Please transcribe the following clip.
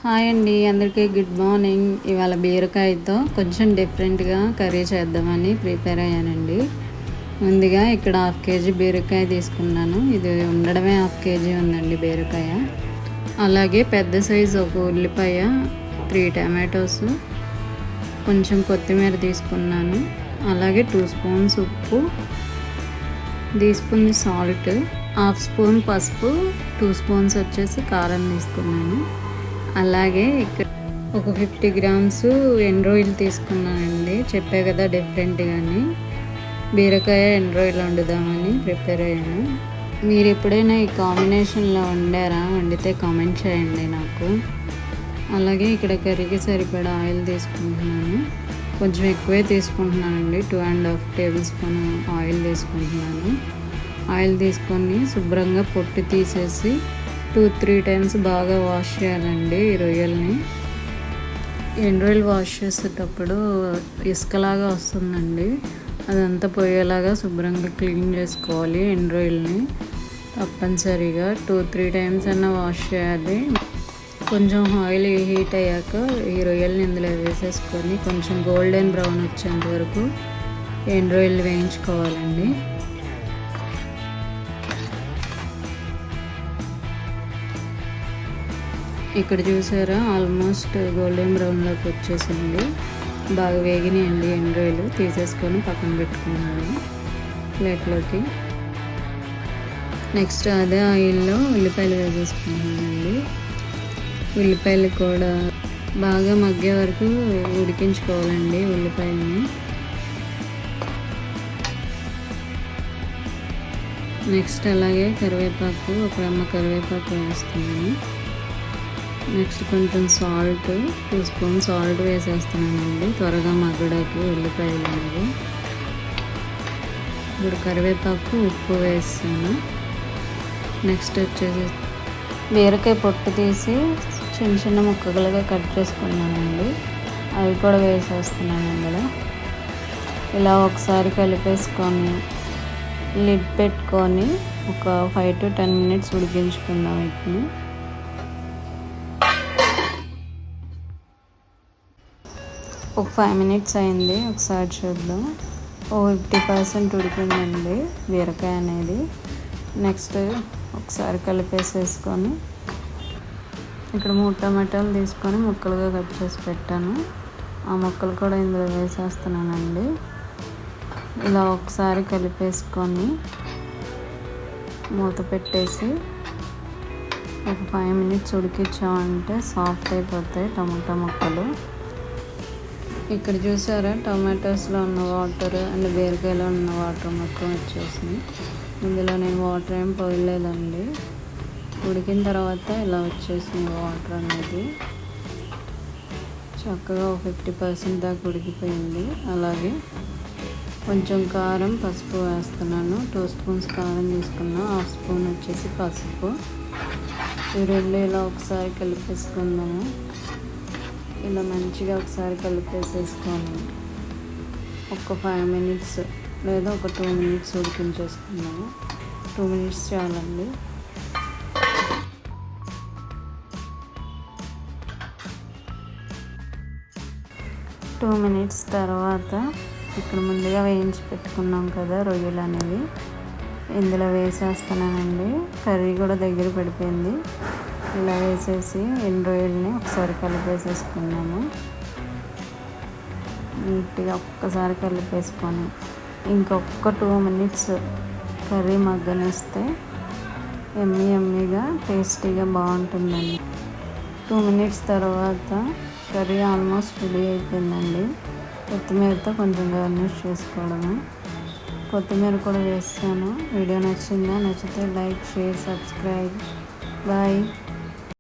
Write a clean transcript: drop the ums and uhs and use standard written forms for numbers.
Hi అండి, అందరికీ good morning. ఇవాళ బీరకాయతో కొంచెం డిఫరెంట్గా కర్రీ చేద్దామని ప్రిపేర్ అయ్యానండి. ముందుగా ఇక్కడ 1/2 కేజీ బీరకాయ తీసుకున్నాను. ఇది ఉండడమే 1/2 కేజీ ఉందండి బీరకాయ. అలాగే పెద్ద సైజు ఒక ఉల్లిపాయ, 3 టమాటోస్, కొంచెం కొత్తిమీర తీసుకున్నాను. అలాగే 2 స్పూన్స్ ఉప్పు, తీసుకుని సాల్ట్, 1/2 స్పూన్ పసుపు, 2 స్పూన్స్ వచ్చేసి కారం తీసుకున్నాను. అలాగే ఇక్కడ ఒక 50 గ్రామ్స్ ఎండ్రాయిల్ తీసుకున్నానండి. చెప్పే కదా డిఫరెంట్గాని బీరకాయ ఎండ్రాయిల్ వండుదామని ప్రిపేర్ అయ్యాను. మీరు ఎప్పుడైనా ఈ కాంబినేషన్లో వండితే కామెంట్ చేయండి నాకు. అలాగే ఇక్కడ కర్రీకి సరిపడా ఆయిల్ తీసుకుంటున్నాను. కొంచెం ఎక్కువే తీసుకుంటున్నానండి, 2.5 టేబుల్ స్పూన్ ఆయిల్ తీసుకుంటున్నాను. ఆయిల్ తీసుకొని శుభ్రంగా పొట్టు తీసేసి 2-3 టైమ్స్ బాగా వాష్ చేయాలండి ఈ రొయ్యల్ని. ఎండ్రాయిల్ వాష్ చేసేటప్పుడు ఇసుకలాగా వస్తుందండి, అదంతా పోయేలాగా శుభ్రంగా క్లీన్ చేసుకోవాలి. ఎండ్రాయిల్ని తప్పనిసరిగా 2-3 టైమ్స్ అన్నా వాష్ చేయాలి. కొంచెం ఆయిల్ హీట్ అయ్యాక ఈ రొయ్యల్ని ఇందులో వేసేసుకొని కొంచెం గోల్డెన్ బ్రౌన్ వచ్చేంత వరకు ఎండ్రాయిల్ వేయించుకోవాలండి. ఇక్కడ చూసారా, ఆల్మోస్ట్ గోల్డెన్ బ్రౌన్లోకి వచ్చేసింది. బాగా వేగినాయండి ఎండ్రాయిలు. తీసేసుకొని పక్కన పెట్టుకున్నాను ప్లేట్లోకి. నెక్స్ట్ అదే ఆయిల్లో ఉల్లిపాయలు వేసేసుకున్నానండి. ఉల్లిపాయలు కూడా బాగా మగ్గే వరకు ఉడికించుకోవాలండి ఉల్లిపాయలని. నెక్స్ట్ అలాగే కరివేపాకు, ఒక రెమ్మ కరివేపాకు వేస్తున్నాను. నెక్స్ట్ కొంచెం సాల్ట్, 2 స్పూన్స్ సాల్ట్ వేసేస్తున్నానండి, త్వరగా మగ్గడానికి ఉల్లిపాయలు అనేవి. ఇప్పుడు కరివేపాకు, ఉప్పు వేస్తాను. నెక్స్ట్ వచ్చేసి బీరకాయ పొట్టు తీసి చిన్న చిన్న ముక్కలుగా కట్ చేసుకున్నానండి, అవి కూడా వేసేస్తున్నాను అందులో. ఇలా ఒకసారి కలిపేసుకొని లిడ్ పెట్టుకొని ఒక 5 to 10 minutes ఉడికించుకుందాం వీటిని. ఒక 5 minutes అయింది, ఒకసారి చూద్దాం. 50% ఉడికిందండి బీరకాయ అనేది. నెక్స్ట్ ఒకసారి కలిపేసేసుకొని ఇక్కడ 3 టమాటాలు తీసుకొని ముక్కలుగా కట్ చేసి పెట్టాను. ఆ ముక్కలు కూడా ఇందులో వేసేస్తున్నానండి. ఇలా ఒకసారి కలిపేసుకొని మూత పెట్టేసి ఒక 5 minutes ఉడికించామంటే సాఫ్ట్ అయిపోతాయి టమాటా ముక్కలు. ఇక్కడ చూసారా, టమాటోస్లో ఉన్న వాటర్ అండ్ బీరకాయలో ఉన్న వాటర్ మొత్తం వచ్చేసింది. ఇందులో నేను వాటర్ ఏం పోయలేదండి. ఉడికిన తర్వాత ఇలా వచ్చేసింది వాటర్ అనేది. చక్కగా 50% దాకా ఉడికిపోయింది. అలాగే కొంచెం కారం, పసుపు వేస్తున్నాను. 2 స్పూన్స్ కారం తీసుకున్నా, 1/2 స్పూన్ వచ్చేసి పసుపు. ఈ రెండు ఇలా ఒకసారి కలిపేసుకుందాము. ఇలా మంచిగా ఒకసారి కలిపేసేసుకొని ఒక 5 minutes లేదా ఒక 2 minutes ఉడికించేసుకున్నాము. 2 minutes చాలండి. టూ మినిట్స్ తర్వాత ఇక్కడ ముందుగా వేయించి పెట్టుకున్నాం కదా రొయ్యలు అనేవి ఇందులో వేసేస్తున్నానండి. కర్రీ కూడా దగ్గర పడిపోయింది. ఇలా వేసేసి ఎండ్రాయిల్ని ఒకసారి కలిపేసేసుకున్నాము. నీట్గా ఒక్కసారి కలిపేసుకొని ఇంకొక 2 minutes కర్రీ మగ్గనిస్తే ఎమ్మీగా టేస్టీగా బాగుంటుందండి. 2 minutes తర్వాత కర్రీ ఆల్మోస్ట్ రెడీ అయిపోయిందండి. కొత్తిమీరతో కొంచెం గార్నిష్ చేసుకోవడము. కొత్తిమీర కూడా వేస్తాను. వీడియో నచ్చిందా? నచ్చితే లైక్, షేర్, సబ్స్క్రైబ్. బాయ్.